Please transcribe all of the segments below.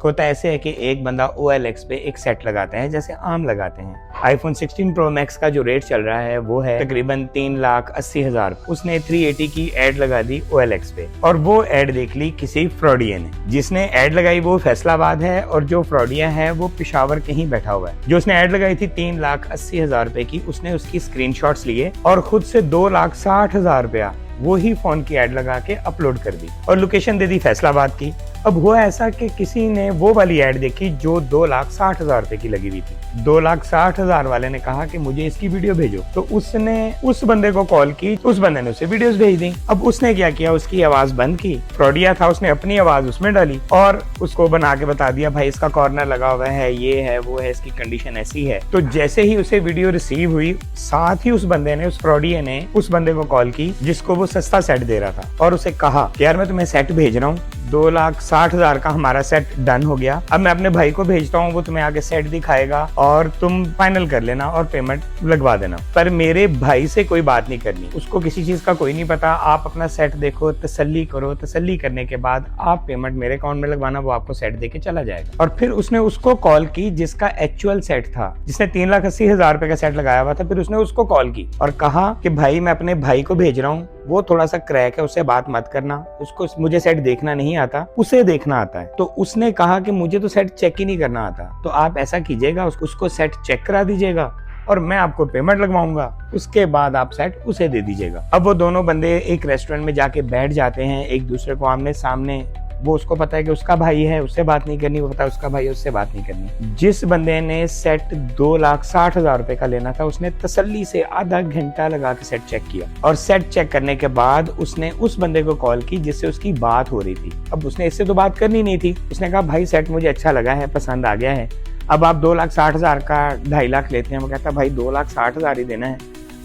होता ऐसे है कि एक बंदा OLX पे एक सेट लगाता है जैसे आम लगाते हैं। iPhone 16 Pro Max का जो रेट चल रहा है वो है तकरीबन 3,80,000। उसने 380 की एड लगा दी OLX पे और वो एड देख ली किसी फ्रॉडिया ने। जिसने एड लगाई वो फैसलाबाद है और जो फ्रॉडिया है वो पेशावर कहीं बैठा हुआ है। जो उसने एड लगाई थी 3,80,000 रुपए की, उसने उसकी स्क्रीनशॉट्स लिए और खुद से 2,60,000 रुपया वो ही फोन की एड लगा के अपलोड कर दी और लोकेशन दे दी फैसलाबाद की। अब हुआ ऐसा कि किसी ने वो वाली एड देखी जो 2,60,000 रुपए की लगी हुई थी। 2,60,000 वाले ने कहा कि मुझे इसकी वीडियो भेजो, तो उसने उस बंदे को कॉल की, उस बंदे ने उसे वीडियोस भेज दी। अब उसने क्या किया, उसकी आवाज बंद की, फ्रॉडिया था, उसने अपनी आवाज उसमें डाली और उसको बना के बता दिया भाई इसका कॉर्नर लगा हुआ है, ये है वो है, इसकी कंडीशन ऐसी है। तो जैसे ही उसे वीडियो रिसीव हुई, साथ ही उस बंदे ने, उस फ्रॉडिया ने उस बंदे को कॉल की जिसको वो सस्ता सेट दे रहा था और उसे कहा कि यार मैं तुम्हें सेट भेज रहा हूँ, 2,60,000 का हमारा सेट डन हो गया, अब मैं अपने भाई को भेजता हूँ, वो तुम्हें आगे सेट दिखाएगा और तुम फाइनल कर लेना और पेमेंट लगवा देना। पर मेरे भाई से कोई बात नहीं करनी, उसको किसी चीज का कोई नहीं पता, आप अपना सेट देखो, तसल्ली करो, तसल्ली करने के बाद आप पेमेंट मेरे अकाउंट में लगवाना, वो आपको सेट देके चला जाएगा। और फिर उसने उसको कॉल की जिसका एक्चुअल सेट था, जिसने 3,80,000 रुपए का सेट लगाया हुआ था। फिर उसने उसको कॉल की और कहा कि भाई मैं अपने भाई को भेज रहा हूँ, वो थोड़ा सा क्रैक है, उससे बात मत करना, उसको मुझे सेट देखना नहीं आता, उसे देखना आता है। तो उसने कहा कि मुझे तो सेट चेक ही नहीं करना आता, तो आप ऐसा कीजिएगा, उसको सेट चेक करा दीजिएगा और मैं आपको पेमेंट लगवाऊंगा, उसके बाद आप सेट उसे दे दीजिएगा। अब वो दोनों बंदे एक रेस्टोरेंट में जाके बैठ जाते हैं, एक दूसरे को आमने सामने। वो उसको पता है कि उसका भाई है, उससे बात नहीं करनी, वो पता है उसका भाई है, उससे बात नहीं करनी। जिस बंदे ने सेट 2,60,000 रुपए का लेना था, उसने तसल्ली से आधा घंटा लगा के सेट चेक किया और सेट चेक करने के बाद उसने उस बंदे को कॉल की जिससे उसकी बात हो रही थी। अब उसने इससे तो बात करनी नहीं थी, उसने कहा भाई सेट मुझे अच्छा लगा है, पसंद आ गया है, अब आप 2,60,000 का 2.5 लाख लेते हैं। वो कहता भाई 2,60,000 ही देना है,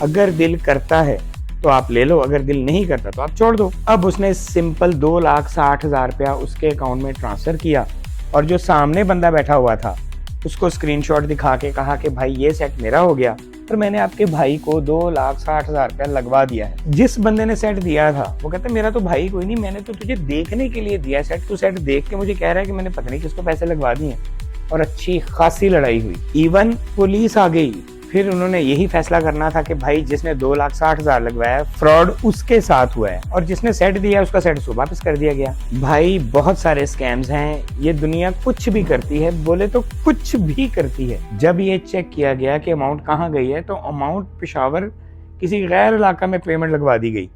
अगर दिल करता है तो आप ले लो, अगर दिल नहीं करता तो आप छोड़ दो। अब उसने सिंपल 2,60,000 रुपया उसके अकाउंट में ट्रांसफर किया और जो सामने बंदा बैठा हुआ था उसको स्क्रीनशॉट दिखा के कहा कि भाई ये सेट मेरा हो गया और मैंने आपके भाई को 2,60,000 रुपया लगवा दिया है। जिस बंदे ने सेट दिया था वो कहता मेरा तो भाई कोई नहीं, मैंने तो तुझे देखने के लिए दिया सेट, तू सेट देख के मुझे कह रहा है कि मैंने पता नहीं किसको पैसे लगवा दिए। और अच्छी खासी लड़ाई हुई, इवन पुलिस आ गई। फिर उन्होंने यही फैसला करना था कि भाई जिसने 2,60,000 लगवाया फ्रॉड उसके साथ हुआ है और जिसने सेट दिया उसका सेट उसको वापस कर दिया गया। भाई बहुत सारे स्कैम्स हैं, ये दुनिया कुछ भी करती है, बोले तो कुछ भी करती है। जब ये चेक किया गया कि अमाउंट कहाँ गई है, तो अमाउंट पेशावर किसी गैर इलाका में पेमेंट लगवा दी गई।